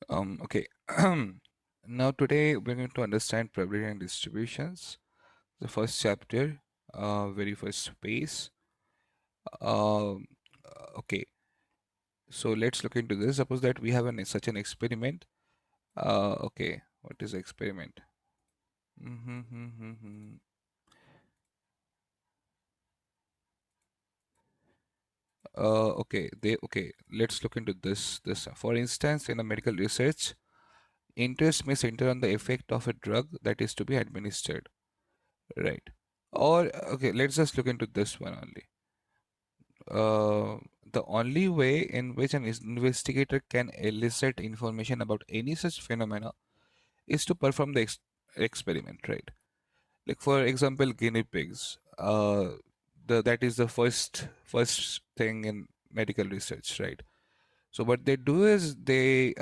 Okay. Now today we're going to understand probability and distributions. The first chapter, very first phase. Um, okay. So let's look into this. Suppose that we have such an experiment. Okay. What is the experiment? Mm-hmm. Okay. Okay. Let's look into this. For instance, in a medical research, interest may center on the effect of a drug that is to be administered. Right. Or okay, let's just look into this one only. The only way in which an investigator can elicit information about any such phenomena is to perform the experiment, right? Like for example, guinea pigs. That is the first thing in medical research, right? So what they do is they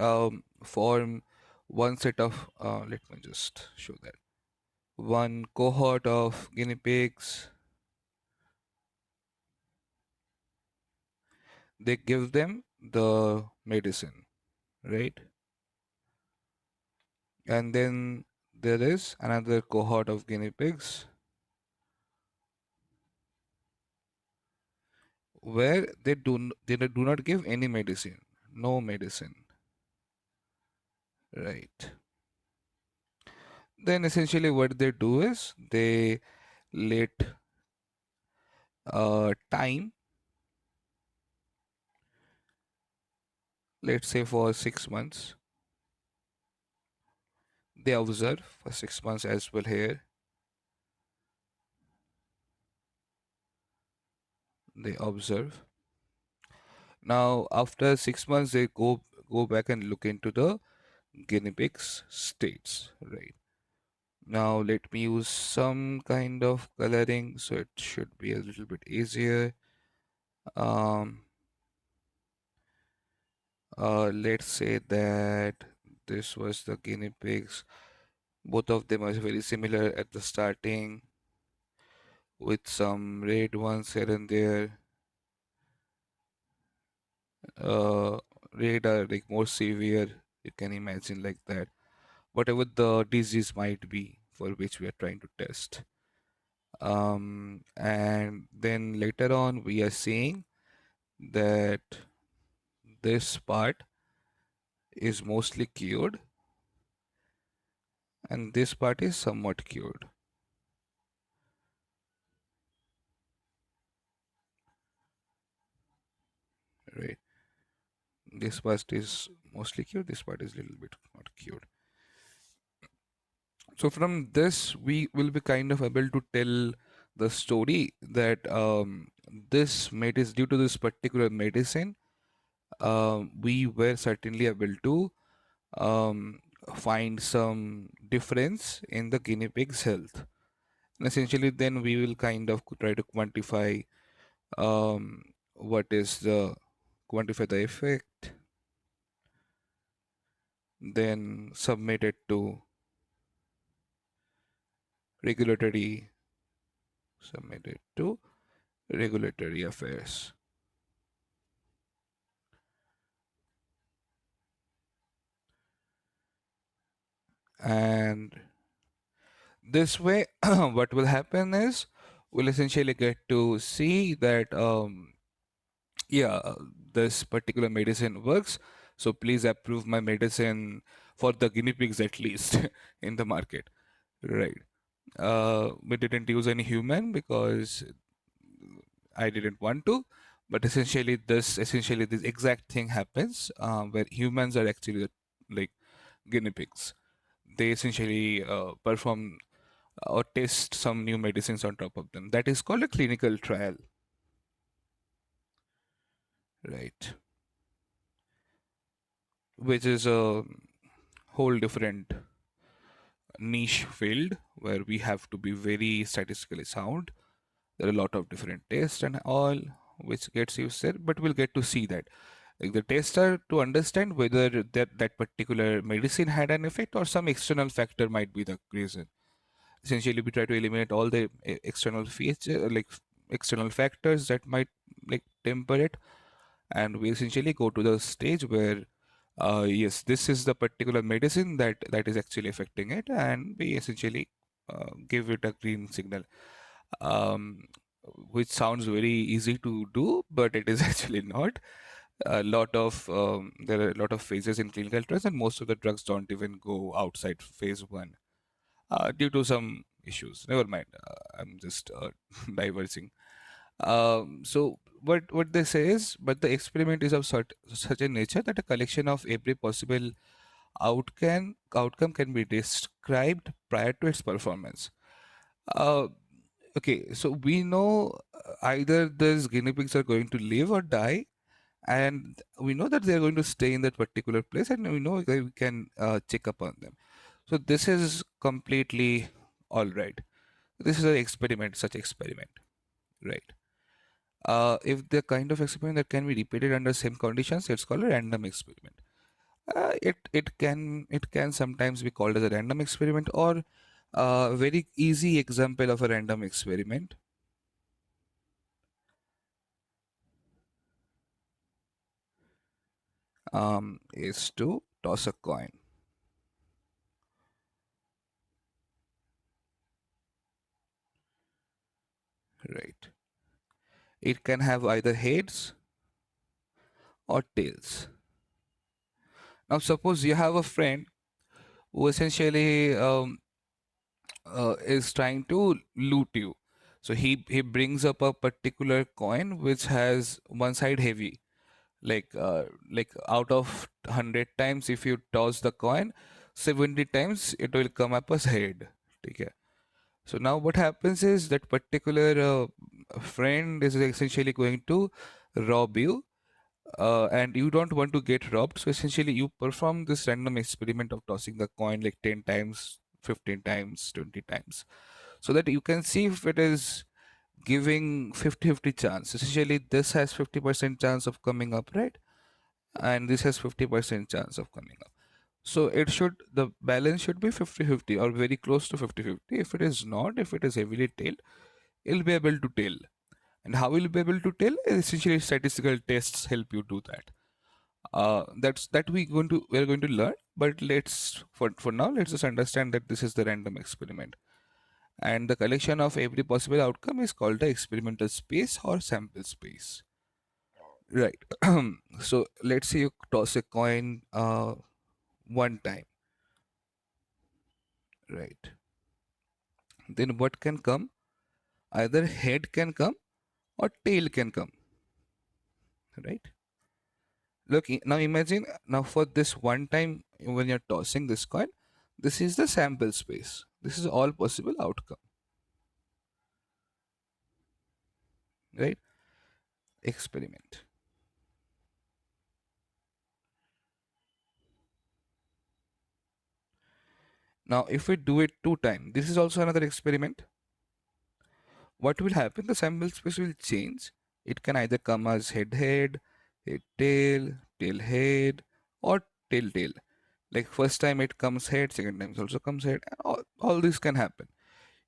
form one set of. Let me just show that one cohort of guinea pigs. They give them the medicine, right? And then there is another cohort of guinea pigs where they do not give any medicine, no medicine, right? Then essentially what they do is they let time, let's say for 6 months. They observe for 6 months as well here. They observe. Now after 6 months they go back and look into the guinea pigs states, right? Now let me use some kind of coloring so it should be a little bit easier. Um, let's say that this was the guinea pigs. Both of them are very similar at the starting with some red ones here and there. Uh, Red are like more severe, you can imagine like that. Whatever the disease might be for which we are trying to test. And then later on we are seeing that this part is mostly cured and this part is somewhat cured, right? This part is mostly cured, this part is a little bit not cured. So from this we will be kind of able to tell the story that this medicine, due to this particular medicine, we were certainly able to um, find some difference in the guinea pig's health. And essentially, then we will kind of try to what is the quantify the effect, then submit it to regulatory, submit it to regulatory affairs. And this way, what will happen is we'll essentially get to see that yeah, this particular medicine works, so please approve my medicine for the guinea pigs at least in the market, right? We didn't use any human because I didn't want to, but essentially this exact thing happens where humans are actually like guinea pigs. They essentially perform or test some new medicines on top of them. That is called a clinical trial, right? Which is a whole different niche field where we have to be very statistically sound. There are a lot of different tests and all which gets used there, but we'll get to see that. Like the tests are to understand whether that particular medicine had an effect or some external factor might be the reason. Essentially, we try to eliminate all the external feature, like external factors that might like temper it, and we essentially go to the stage where Yes, this is the particular medicine that is actually affecting it, and we essentially give it a green signal, um, which sounds very easy to do, but it is actually not. There are a lot of phases in clinical trials, and most of the drugs don't even go outside phase one due to some issues. Never mind. I'm just diverging. So what they say is, but the experiment is of such a nature that a collection of every possible outcome can be described prior to its performance. Uh, okay, so we know either these guinea pigs are going to live or die, and we know that they are going to stay in that particular place, and we know that we can check up on them. So this is completely all right. This is an experiment, such experiment, right? If the kind of experiment that can be repeated under same conditions, it's called a random experiment. It can sometimes be called as a random experiment, or a very easy example of a random experiment is to toss a coin, right? It can have either heads or tails. Now, suppose you have a friend who essentially is trying to loot you. So he brings up a particular coin which has one side heavy. Like out of 100 times, if you toss the coin, 70 times it will come up as head. Okay. So now what happens is that particular friend is essentially going to rob you, and you don't want to get robbed. So essentially, you perform this random experiment of tossing the coin like 10 times, 15 times, 20 times, so that you can see if it is giving 50-50 chance. Essentially, this has 50% chance of coming up, right? And this has 50% chance of coming up. So the balance should be 50-50 or very close to 50-50. If it is not, if it is heavily tailed, you'll be able to tell. And how will you be able to tell? Essentially, statistical tests help you do that. We're going to learn, but let's for now let's just understand that this is the random experiment, and the collection of every possible outcome is called the experimental space or sample space, right? So let's say you toss a coin one time, right? Then what can come? Either head can come or tail can come, right? Look, now imagine, now for this one time when you're tossing this coin, this is the sample space. This is all possible outcome, right? Experiment. Now, if we do it two times, this is also another experiment. What will happen? The sample space will change. It can either come as head head, head tail, tail head, or tail tail. Like first time it comes head, second time it also comes head. All this can happen.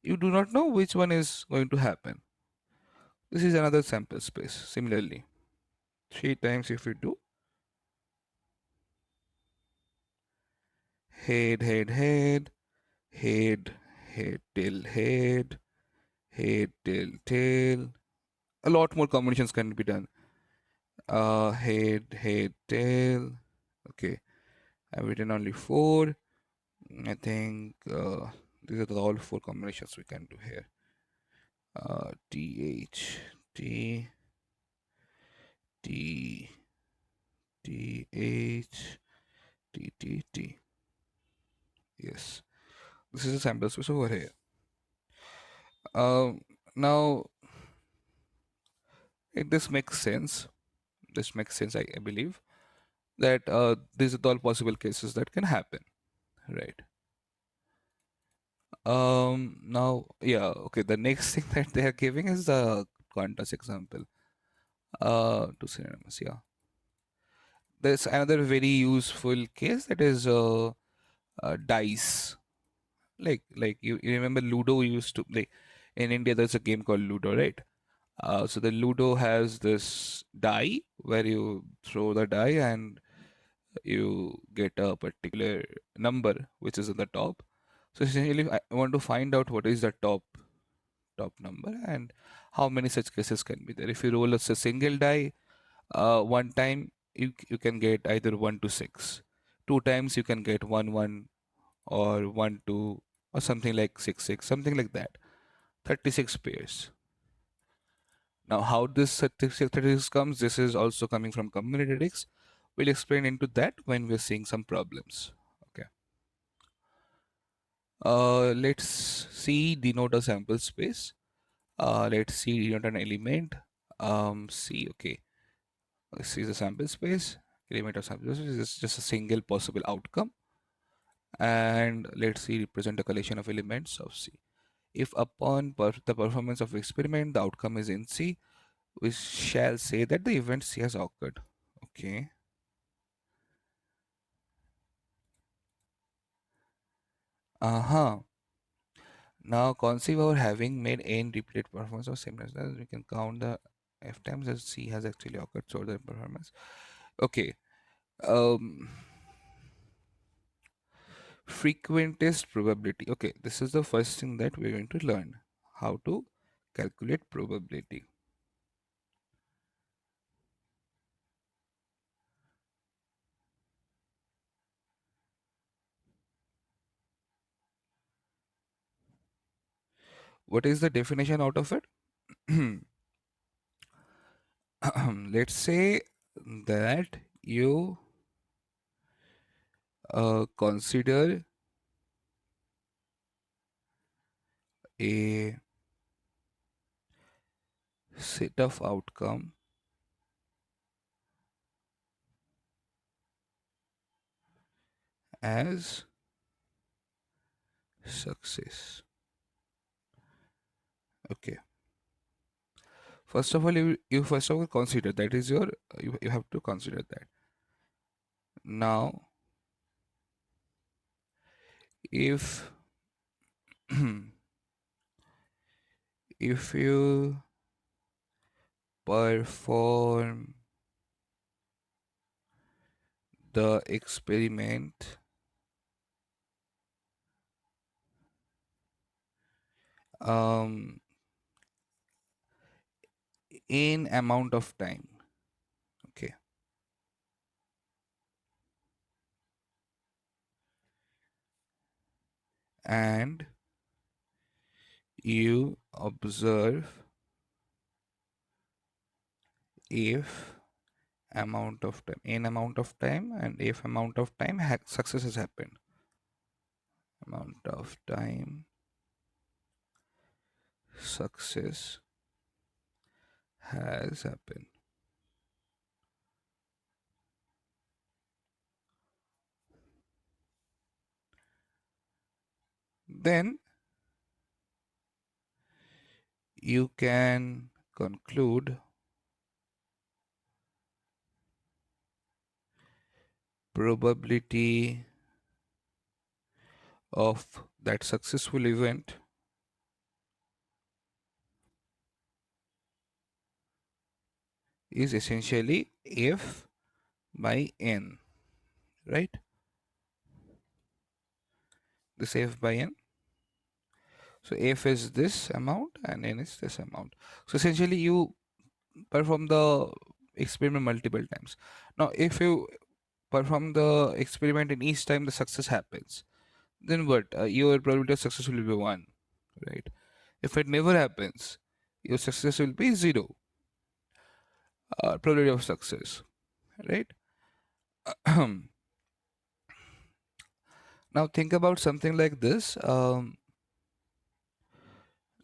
You do not know which one is going to happen. This is another sample space. Similarly, three times if you do head, head, head, head, head, tail, head, head, tail, tail. A lot more combinations can be done. Head, head, tail. Okay, I've written only four. I think these are all four combinations we can do here. T H T T T H T T T. Yes, this is a sample space over here. Now this makes sense. This makes sense, I believe that these are all possible cases that can happen, right? Now, yeah, okay. The next thing that they are giving is the Qantas example. Two synonyms, yeah. There's another very useful case that is dice. Like you remember Ludo used to like in India. There's a game called Ludo, right? So the Ludo has this die where you throw the die, and you get a particular number which is in the top. So essentially, I want to find out what is the top number and how many such cases can be there. If you roll a single die, one time you can get either 1 to 6. Two times you can get 1 1 or 1 2 or something like 6 6, something like that. 36 pairs. Now, how this 36 comes, this is also coming from combinatorics. We'll explain into that when we're seeing some problems. Okay. Let's see denote a sample space. Let's see denote an element. See, okay. This is a sample space. Element of sample space is just a single possible outcome. And let's see represent a collection of elements of C. If upon the performance of experiment, the outcome is in C, we shall say that the event C has occurred. Okay. Uh-huh. Now conceive our having made n repeated performance of sameness. That we can count the f times that C has actually occurred through the performance. Okay. Um, frequentist probability. Okay, this is the first thing that we're going to learn. How to calculate probability. What is the definition out of it? Let's say that you consider a set of outcome as success. Okay. First of all, you first of all consider that is your you have to consider that. Now, if if you perform the experiment um, in amount of time, okay, and you observe if amount of time in amount of time and if amount of time success has happened, amount of time success has happened, then you can conclude probability of that successful event is essentially f by n, right? This f by n. So f is this amount and n is this amount. So essentially you perform the experiment multiple times. Now if you perform the experiment and each time the success happens, then what? Your probability of success will be 1, right? If it never happens, your success will be 0, probability of success, right? Now think about something like this.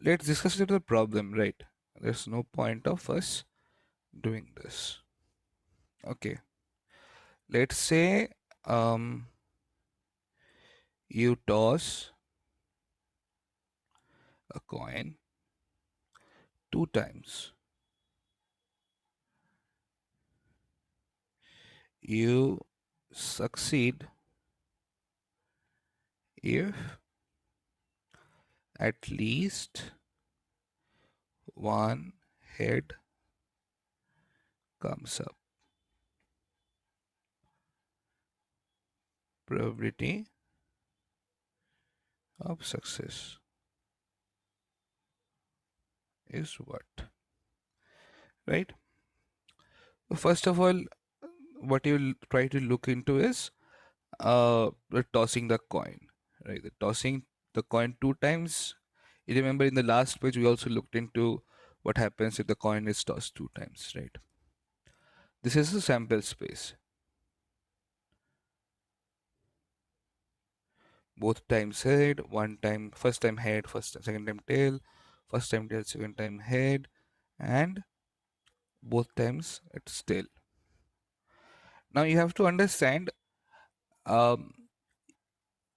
Let's discuss it the problem, right? There's no point of us doing this. Okay, let's say um, you toss a coin 2 times. You succeed if at least one head comes up. probability of success is what? Right? First of all, what you'll try to look into is tossing the coin, right? The tossing the coin two times. You remember in the last page we also looked into what happens if the coin is tossed two times, right? This is the sample space. Both times head, one time, first time head, second time tail, first time tail, second time head, and both times it's tail. Now you have to understand, um,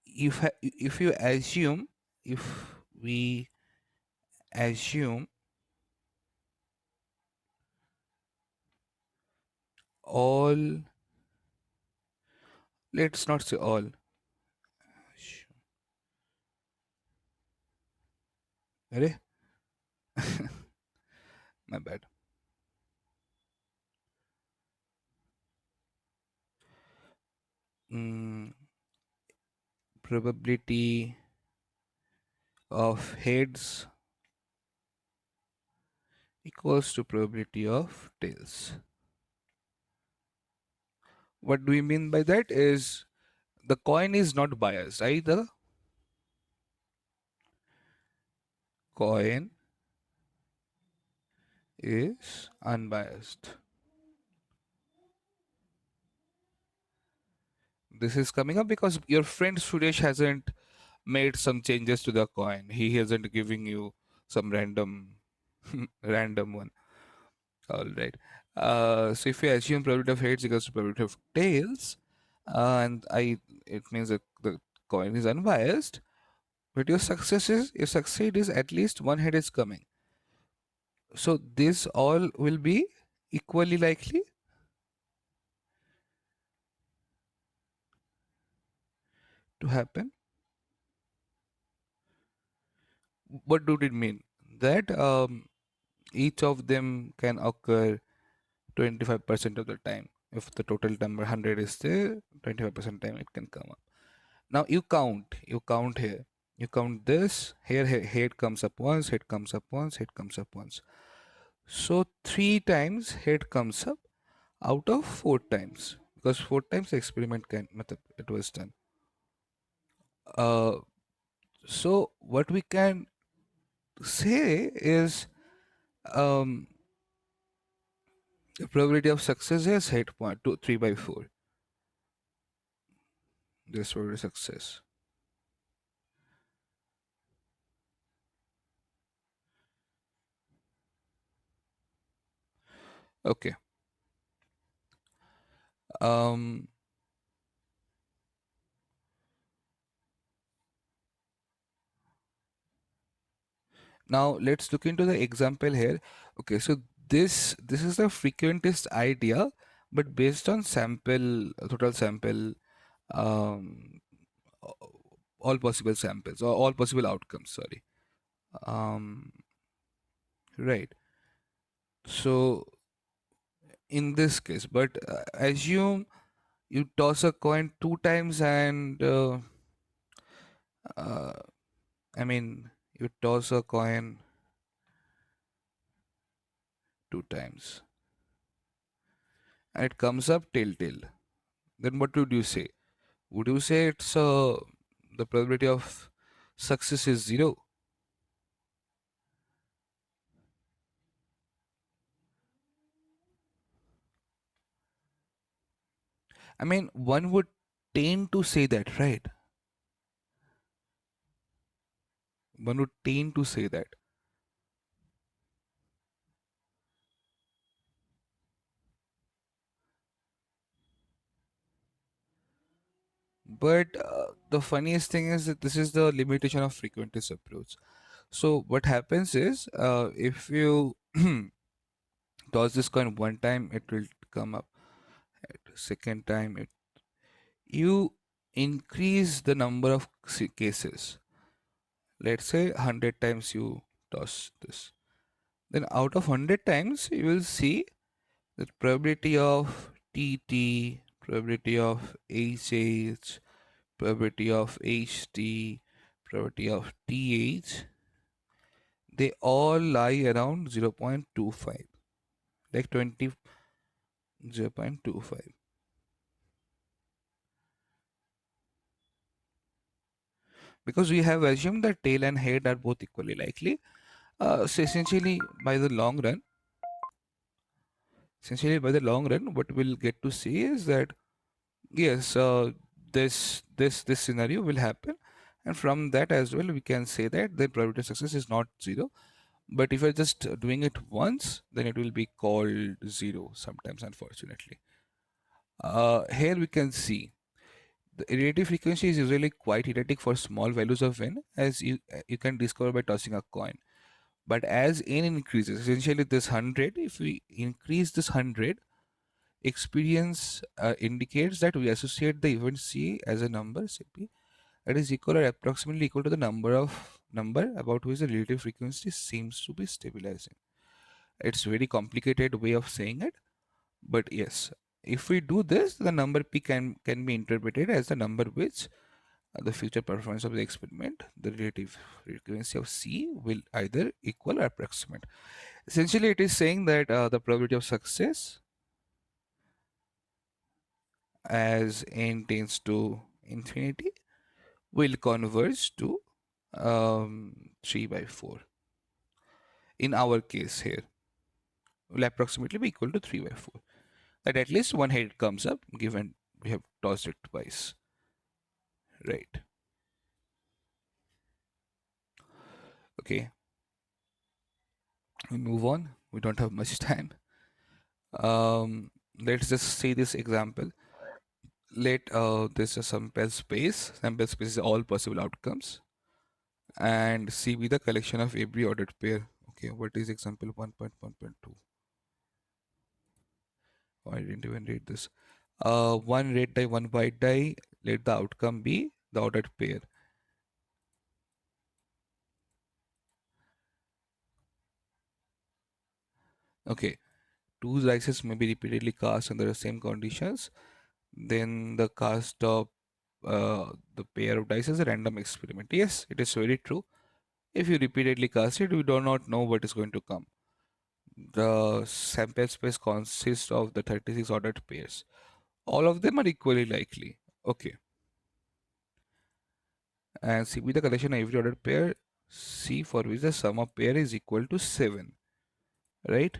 if you assume, if we assume all, let's not say all. Arey? My bad. Mm, probability of heads equals to probability of tails. What do we mean by that is the coin is not biased. Either coin is unbiased. This is coming up because your friend Suresh hasn't made some changes to the coin. He isn't giving you some random random one. All right. So if you assume probability of heads equals to probability of tails, and I it means that the coin is unbiased, but your succeed is at least one head is coming. So this all will be equally likely to happen. What do it mean? That each of them can occur 25% of the time. If the total number 100 is there, 25% time it can come up. Now you count here. You count this, here, head comes up once, head comes up once, head comes up once. So three times head comes up out of four times. Because four times the experiment can method it was done. Uh, so what we can say is um, the probability of success is 8.2 3 by 4. This will be success. Okay. Um, now let's look into the example here. Okay, so this is the frequentist idea, but based on sample total sample, um, all possible samples or all possible outcomes. Sorry. Um, right. So in this case, but assume you toss a coin two times and uh, I mean you toss a coin two times and it comes up tail. Then what would you say? Would you say it's the probability of success is zero? I mean, one would tend to say that, right? One would tend to say that. But the funniest thing is that this is the limitation of frequentist approach. So what happens is, if you toss this coin one time, it will come up. At second time, you increase the number of cases. Let's say 100 times you toss this. Then out of 100 times, you will see the probability of TT, probability of HH, probability of HT, probability of TH, they all lie around 0.25, like 0.25. Because we have assumed that tail and head are both equally likely. So essentially by the long run, what we'll get to see is that yes, this scenario will happen, and from that as well, we can say that the probability of success is not zero. But if you're just doing it once, then it will be called zero sometimes, unfortunately. Here we can see the relative frequency is usually quite erratic for small values of n, as you can discover by tossing a coin. But as n increases, essentially this 100, if we increase this 100, experience indicates that we associate the event C as a number Cp that is equal or approximately equal to the number about which the relative frequency seems to be stabilizing. It's very complicated way of saying it, but yes, if we do this, the number p can be interpreted as the number which the future performance of the experiment, the relative frequency of C will either equal or approximate. Essentially, it is saying that the probability of success as n tends to infinity will converge to 3 by 4. In our case here, will approximately be equal to 3 by 4. That at least one head comes up given we have tossed it twice, right? Okay, we move on. We don't have much time. Let's just see this example. Let this is sample space. Sample space is all possible outcomes, and C be the collection of every ordered pair. Okay, what is example 1.1.2? I didn't even read this. One red die, one white die. Let the outcome be the ordered pair. Okay, two dices may be repeatedly cast under the same conditions. Then the cast of the pair of dice is a random experiment. Yes, it is very true. If you repeatedly cast it, we do not know what is going to come. The sample space consists of the 36 ordered pairs. All of them are equally likely. Okay. And C be the collection of every ordered pair C for which the sum of pair is equal to 7. Right?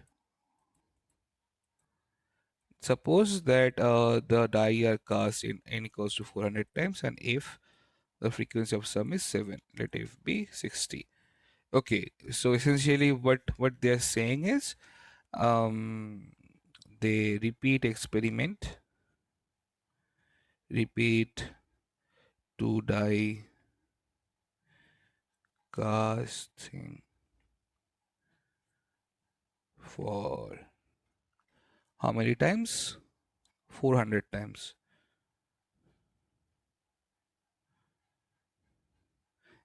Suppose that the die are cast in n equals to 400 times, and if the frequency of sum is 7, let f be 60. Okay, so essentially what they are saying is um, they repeat to die casting for how many times? 400 times.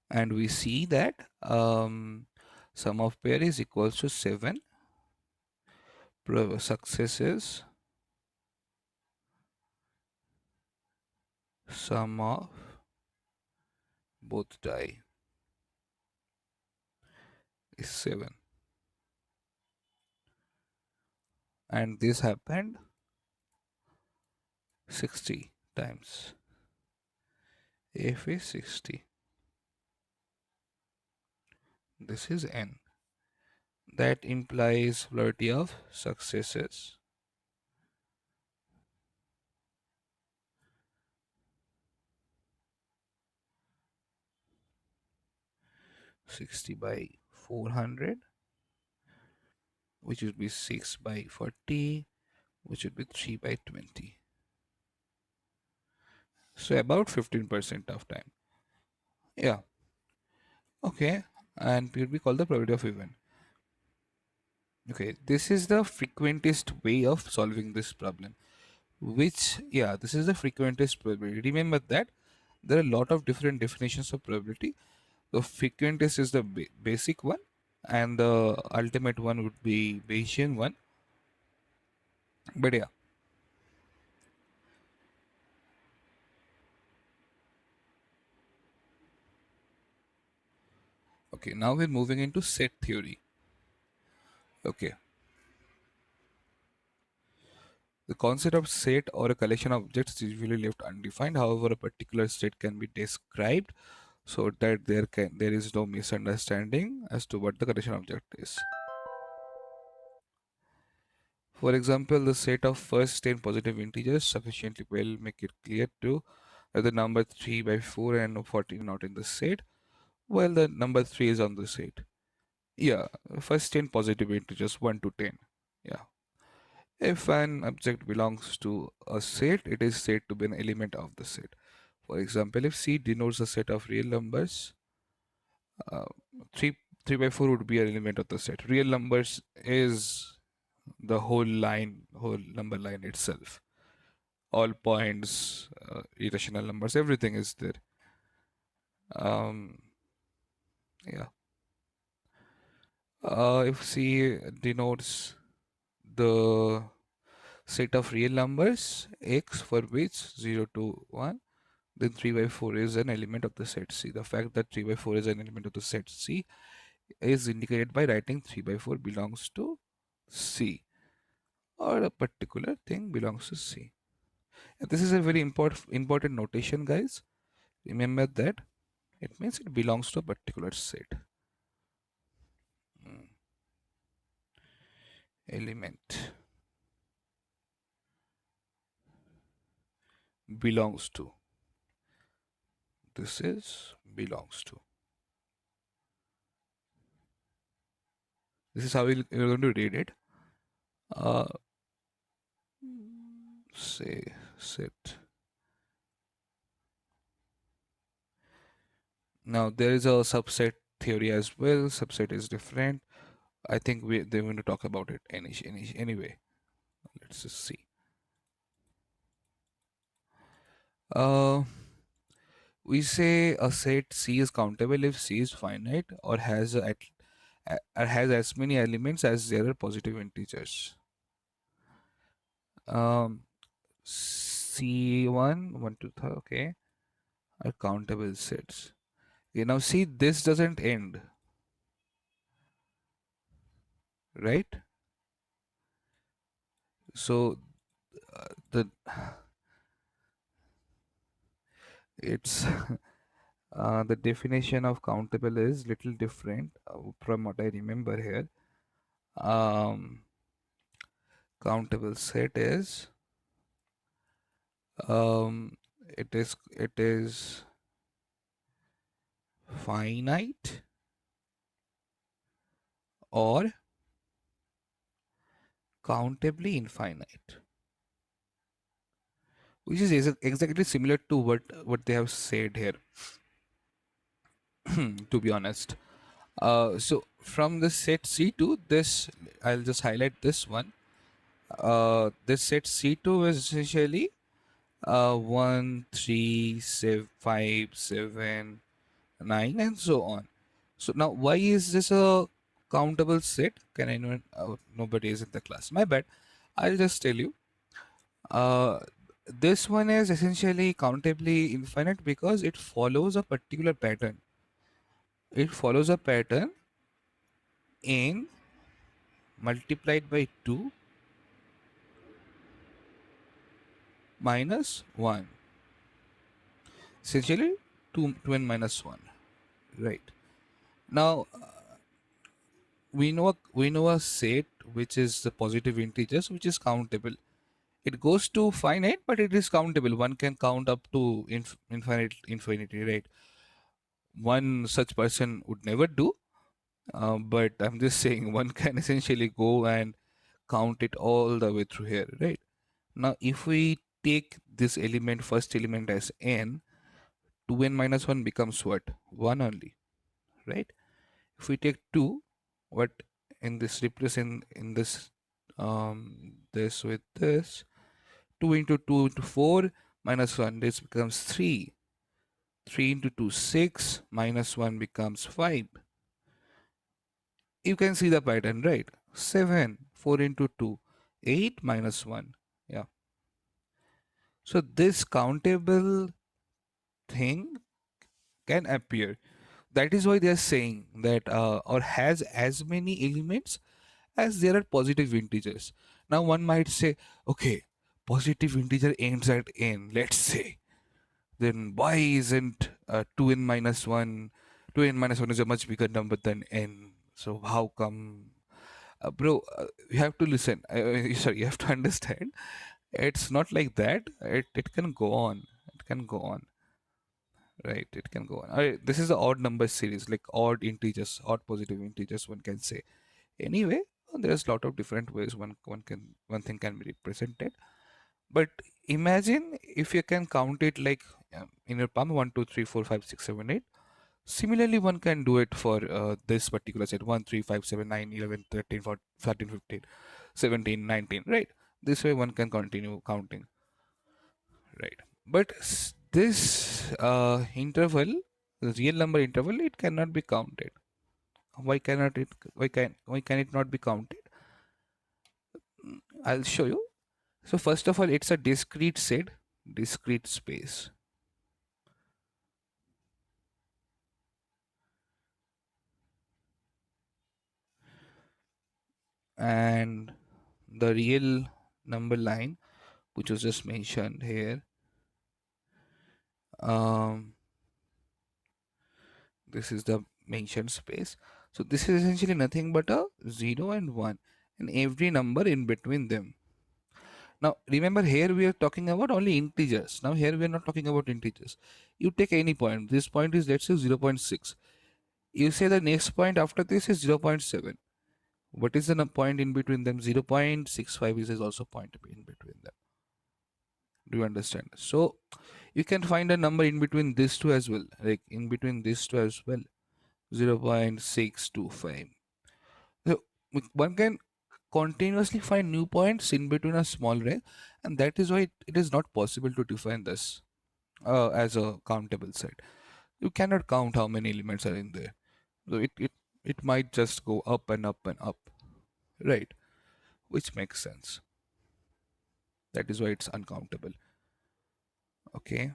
And we see that sum of pair is equals to 7. Successes sum of both die is 7. And this happened 60 times. F is 60. This is n. That implies probability of successes 60 by 400, which would be 6 by 40, which would be 3 by 20. So about 15% of time. Yeah. Okay. And it would be called the probability of event. Okay. This is the frequentist way of solving this problem. This is the frequentist probability. Remember that there are a lot of different definitions of probability. The frequentist is the basic one, and the ultimate one would be Bayesian one. But yeah, Okay, now we're moving into set theory. Okay, the concept of set or a collection of objects is usually left undefined. However, a particular set can be described so that there is no misunderstanding as to what the collection object is. For example, the set of first 10 positive integers sufficiently well make it clear to that the number 3 by 4 and 14 not in the set, while the number 3 is on the set. Yeah, first 10 positive integers 1 to 10. Yeah. If an object belongs to a set, it is said to be an element of the set. For example, if C denotes a set of real numbers, uh, 3, 3 by 4 would be an element of the set. Real numbers is the whole line, whole number line itself. All points, irrational numbers, everything is there. Um, yeah. If C denotes the set of real numbers x for which 0 to 1, then 3 by 4 is an element of the set C. The fact that 3 by 4 is an element of the set C is indicated by writing 3 by 4 belongs to C, or a particular thing belongs to C. And this is a very important notation, guys. Remember that it means it belongs to a particular set. Mm. Element belongs to. This is belongs to. This is how we're going to read it. Uh, say set. Now there is a subset theory as well. Subset is different. I think they're going to talk about it anyway. Let's just see. Uh, we say a set C is countable if C is finite or has as many elements as there are positive integers. C1, 1, 2, 3, okay, are countable sets. Okay, now see, this doesn't end, right? So the it's the definition of countable is little different from what I remember here. Um, countable set is um, it is finite or countably infinite, which is exactly similar to what they have said here. To be honest, so from the set C2, this I'll just highlight this one. This set C2 is essentially 1, 3, 7, 5, 7, 9, and so on. So now, why is this a countable set? Can anyone? Nobody is in the class. My bad. I'll just tell you. Uh, this one is essentially countably infinite because it follows a particular pattern. It follows a pattern n multiplied by 2 minus 1. Essentially 2n minus 1. Right. Now we know a set which is the positive integers which is countable. It goes to finite, but it is countable. One can count up to infinity, right? One such person would never do, but I'm just saying one can essentially go and count it all the way through here, right? Now, if we take this element, first element as n, 2n minus 1 becomes what? 1 only, right? If we take 2, what in this replace in this with this, 2 into 2 into 4 minus 1, this becomes 3. 3 into 2, 6, minus 1 becomes 5. You can see the pattern, right? 7, 4 into 2, 8 minus 1. Yeah. So this countable thing can appear. That is why they are saying that or has as many elements as there are positive integers. Now one might say, okay, positive integer ends at n, let's say. Then why isn't 2n minus 1? 2n minus 1 is a much bigger number than n. So how come? Bro, you have to listen. Sorry, you have to understand. It's not like that. It can go on. It can go on. Right, it can go on. Alright, this is the odd number series, like odd integers, odd positive integers, one can say. Anyway, there's a lot of different ways one thing can be represented. But imagine if you can count it like in your palm 1, 2, 3, 4, 5, 6, 7, 8. Similarly, one can do it for this particular set 1, 3, 5, 7, 9, 11, 13, 14, 13, 15, 17, 19. Right. This way one can continue counting. Right. But this interval, the real number interval, it cannot be counted. Why cannot it? Why can it not be counted? I'll show you. So first of all, it's a discrete set, discrete space. And the real number line, which was just mentioned here, um, this is the mentioned space. So this is essentially nothing but a 0 and 1 and every number in between them. Now remember, here we are talking about only integers. Now here we are not talking about integers. You take any point. This point is, let's say, 0.6. You say the next point after this is 0.7. What is the point in between them? 0.65 is also point in between them. Do you understand? So you can find a number in between these two as well, like in between these two as well. 0.625. So one can continuously find new points in between a small range, and that is why it is not possible to define this as a countable set. You cannot count how many elements are in there. So it might just go up and up and up, right? Which makes sense. That is why it's uncountable. Okay.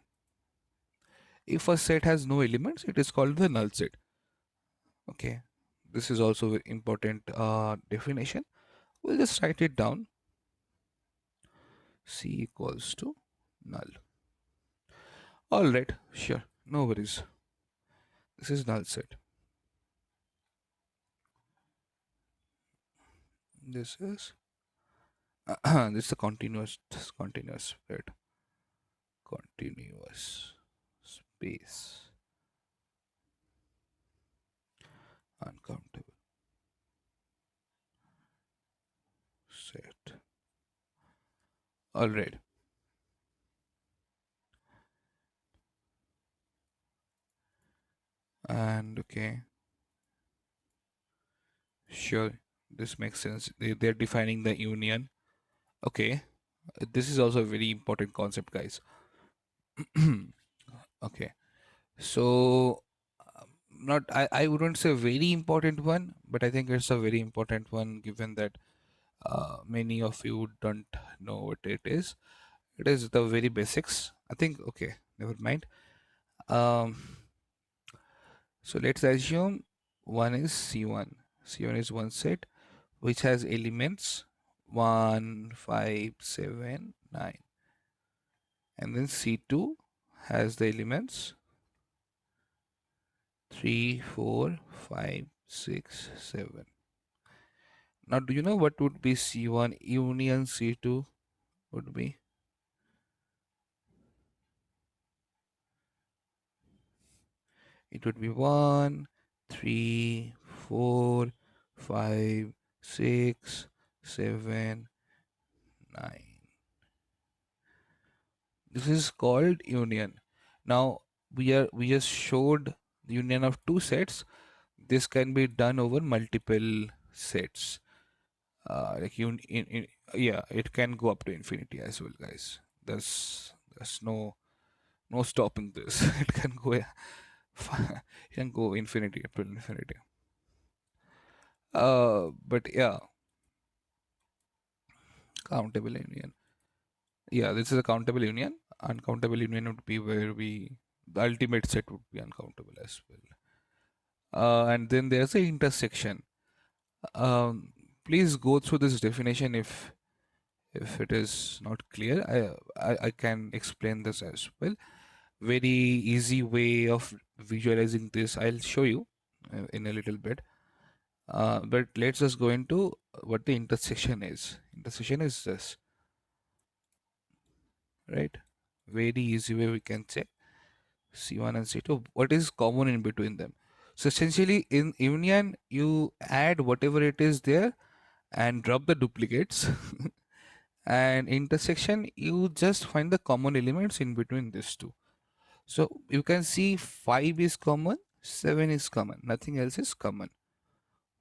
If a set has no elements, it is called the null set. Okay. This is also very important definition. We'll just write it down. C equals to null. All right. Sure. No worries. This is null set. This is this is a continuous set. Continuous space. Uncountable set. All right. And okay. Sure. This makes sense. They're defining the union. Okay. This is also a very important concept, guys. Okay. So, not I wouldn't say very important one, but I think it's a very important one given that many of you don't know what it is. It is the very basics. I think, okay, never mind. Um, so let's assume one is C1. C1 is one set which has elements 1, 5, 7, 9. And then C2 has the elements 3, 4, 5, 6, 7. Now, do you know what would be C1 union C2 would be? It would be 1, 3, 4, 5, 6, 7, 9. This is called union. Now, we just showed the union of two sets. This can be done over multiple sets. Like yeah, it can go up to infinity as well, guys. There's no stopping this. It can go it can go infinity up to infinity. But yeah, countable union. Yeah, this is a countable union. Uncountable union would be where we the ultimate set would be uncountable as well. And then there's the intersection. Um, Please go through this definition if it is not clear. I can explain this as well. Very easy way of visualizing this. I'll show you in a little bit. But let's just go into what the intersection is. Intersection is this, right? Very easy way we can check C1 and C2. What is common in between them? So essentially, in union, you add whatever it is there and drop the duplicates. And intersection, you just find the common elements in between these two. So you can see 5 is common, 7 is common, nothing else is common.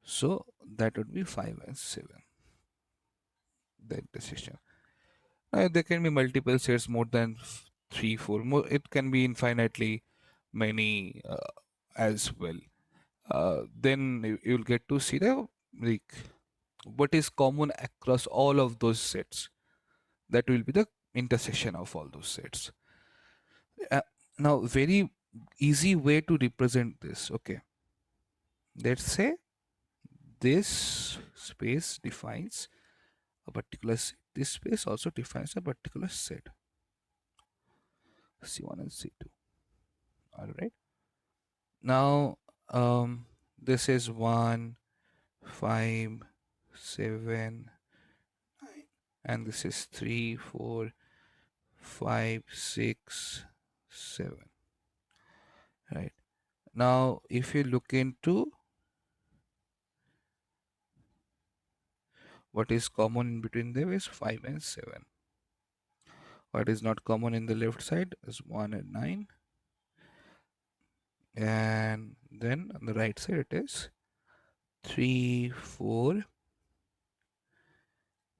So that would be 5 and 7, the intersection. There can be multiple sets, more than 3, 4. More, it can be infinitely many as well. Then you'll get to see the like what is common across all of those sets. That will be the intersection of all those sets. Uh, Now, very easy way to represent this. Okay, let's say this space defines a particular set. This space also defines a particular set. C1 and C2. All right. Now, this is 1, 5, 7, and this is 3, 4, 5, 6, 7. Right. Now, if you look into what is common in between them is 5 and 7. What is not common in the left side is 1 and 9. And then on the right side it is 3, 4,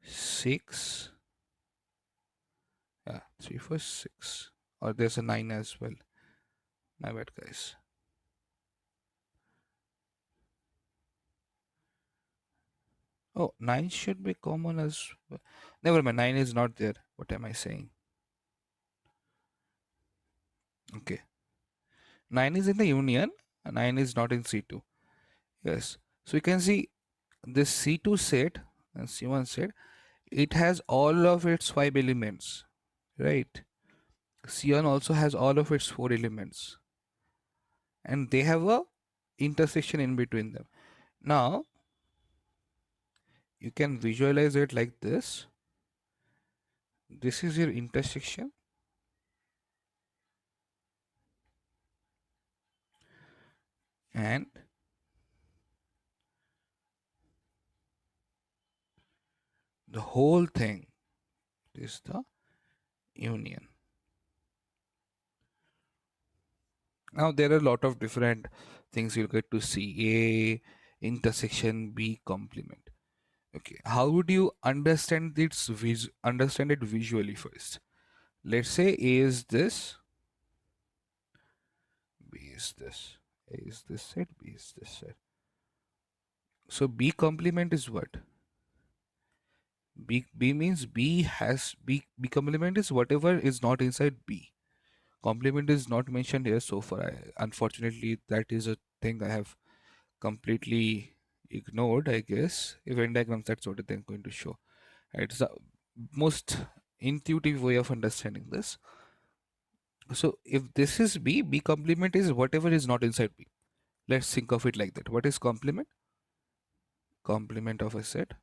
6. Yeah, 3, 4, 6. Or there's a 9 as well. My bad, guys. Oh, 9 should be common as well. Never mind, 9 is not there. What am I saying? Okay. 9 is in the union, and 9 is not in C2. Yes. So you can see this C2 set and C1 set, it has all of its 5 elements, right? C1 also has all of its 4 elements, and they have a intersection in between them. Now, you can visualize it like this. This is your intersection, and the whole thing is the union. Now there are a lot of different things you'll get to see. A intersection, B complement. Okay, how would you understand understand it visually first? Let's say A is this, B is this, A is this set, B is this set. So B complement is what? B means B complement is whatever is not inside B. Complement is not mentioned here so far. Unfortunately, that is a thing I have completely ignored, I guess. Event diagrams, that's what they're going to show. It's the most intuitive way of understanding this. So if this is B, B complement is whatever is not inside B. Let's think of it like that. What is complement? Complement of a set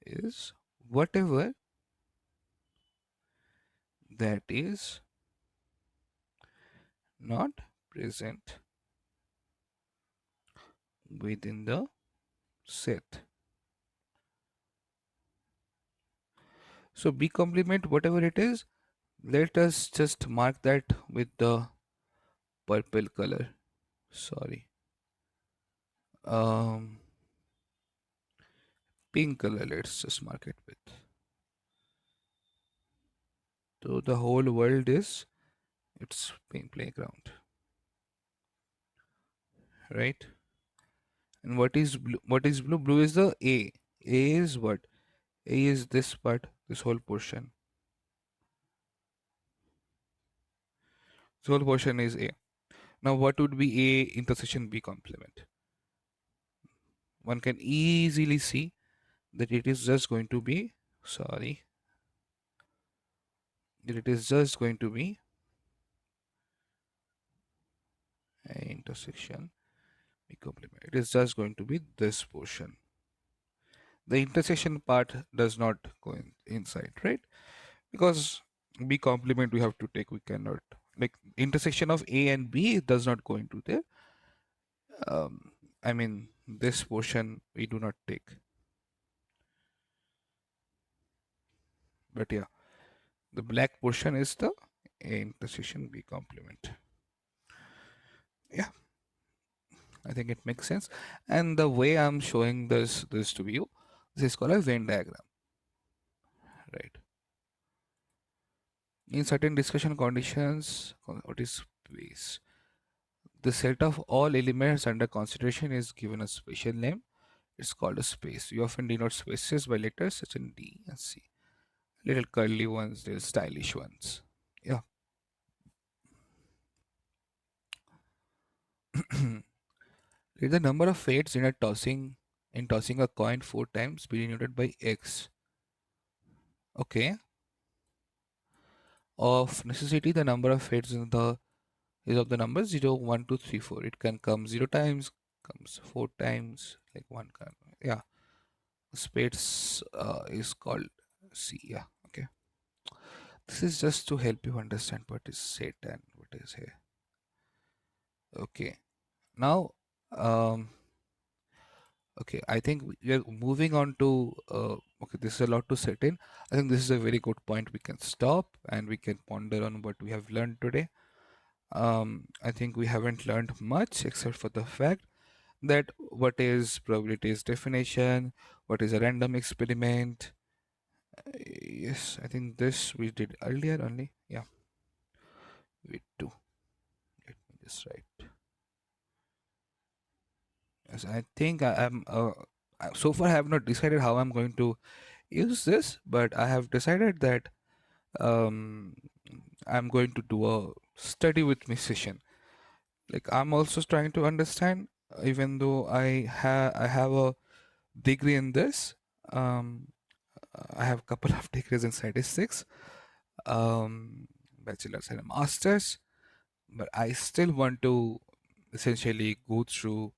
is whatever that is not present within the set. So B complement, whatever it is, let us just mark that with the purple color. Sorry. Um, Pink color, let's just mark it with. So the whole world is its pink playground, right? And what is blue? What is blue? Blue is the A. A is what? A is this part, this whole portion. So whole portion is A. Now what would be A intersection B complement? One can easily see that it is just going to be, sorry, that it is just going to be A intersection B complement. It is just going to be this portion. The intersection part does not go inside, right? Because B complement we have to take, we cannot, like intersection of A and B does not go into there. Um, I mean, this portion we do not take. But yeah, the black portion is the A intersection B complement. Yeah, I think it makes sense. And the way I'm showing this to you, this is called a Venn diagram, right? In certain discussion conditions, what is space? The set of all elements under consideration is given a special name. It's called a space. We often denote spaces by letters such as D and C. Little curly ones, little stylish ones. Yeah. Let the number of fates in tossing a coin 4 times be denoted by X. Okay. Of necessity, the number of fates in the is of the number 0, 1, 2, 3, 4. It can come 0 times, comes 4 times, like one can. Yeah. Spades is called C. Yeah. Okay. This is just to help you understand what is set and what is here. Okay. Now, um, okay, I think we are moving on to, okay, this is a lot to set in. I think this is a very good point. We can stop and we can ponder on what we have learned today. I think we haven't learned much except for the fact that what is probabilities definition, what is a random experiment. Yes, I think this we did earlier only. Yeah, we do. Let me just write. Yes, I think I am. So far, I have not decided how I'm going to use this, but I have decided that um, I'm going to do a study with me session. Like I'm also trying to understand, even though I have a degree in this. Um, I have a couple of degrees in statistics, bachelor's and a master's, but I still want to essentially go through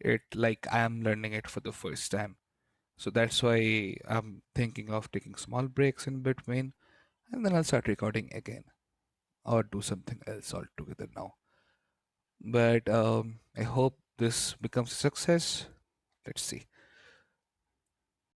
it like I am learning it for the first time. So that's why I'm thinking of taking small breaks in between and then I'll start recording again or do something else altogether now. But I hope this becomes a success. Let's see.